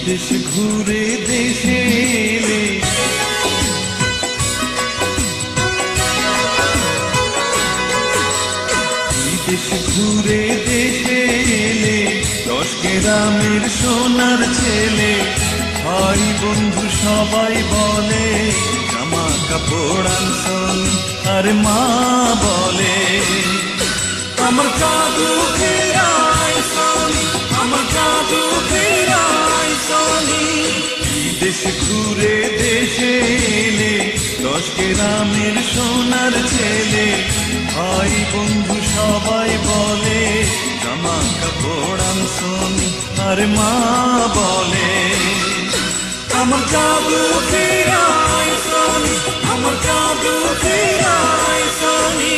বিদেশ ঘুরে দেশে এলে বিদেশ ঘুরে দেশে এলে 10 গ্রামের সোনার ছেলে ভাই বন্ধু সবাই বলে জামা কাপড় আনছন আর মা বলে আমার জাদু ফেরাই সনি আমার জাদু ফেরাই সনি বিদেশ ঘুরে দেশে এলে 10 গ্রামের সোনার ছেলে ভাই বন্ধু সবাই বলে জামা কাপড় আনছনি আর মা বলে আমার জাদু ফেরাই সনি আমার জাদু ফেরাই সনি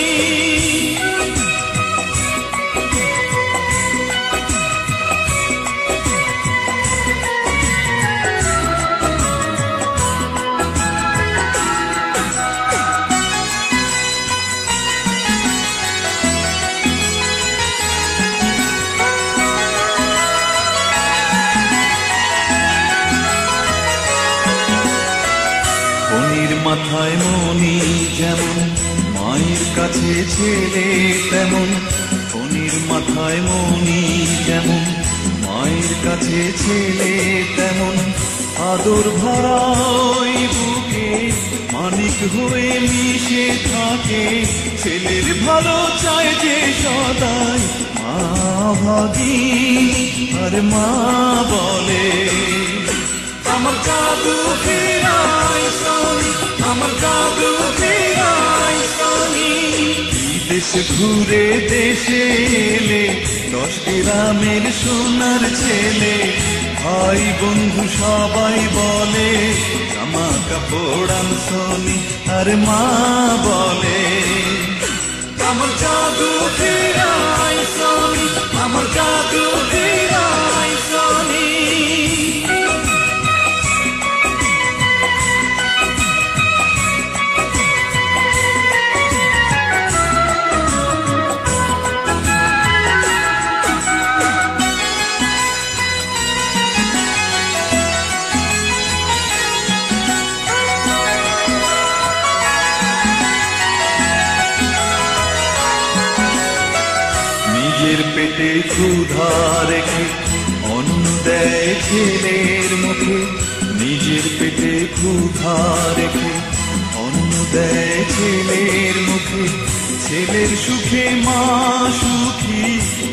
মাথায় মনি যেমন মায়ের কাছে ছেলে তেমন ফণির মাথায় মনি যেমন মায়ের কাছে ছেলে তেমন আদর ভরা ওই বুকে মানিক হয়ে মিশে থাকে ছেলের ভালো চায় যে সদাই মা ভাগিনী আর মা বলে আমার জাদু ফেরাই সনি আমার জাদু ফেরাই সনি বিদেশ ঘুরে দেশে এলে 10 গ্রামের সোনার ছেলে ভাই বন্ধু সবাই বলে জামা কাপড় আনছনি আর মা বলে আমার জাদু ফেরাই সনি আমার জাদু ফেরাই সনি নিজের পেটে ক্ষুধা রেখে অন্ন দেয় ছেলের মুখে নিজের পেটে ক্ষুধা রেখে অন্ন দেয় ছেলের মুখে ছেলের সুখে মা সুখী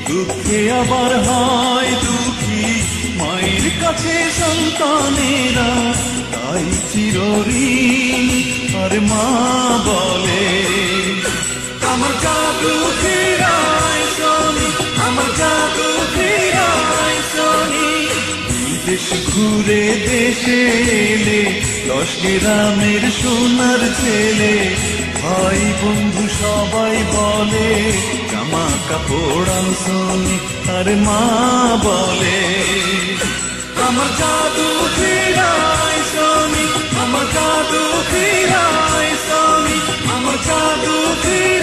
দুঃখে আবার হয় দুঃখী মায়ের কাছে সন্তানেরা তাই চিরঋণ আর মা বলে আমার জাদু ফেরাই সনি আমার জাদু ফেরাই সনি বিদেশ ঘুরে দেশে এলে 10 গ্রামের সোনার ছেলে ভাই বন্ধু সবাই বলে জামা কাপড় আনছনি আর মা বলে আমার জাদু ফেরাই সনি আমার জাদু ফেরাই সনি আমার জাদু ফেরাই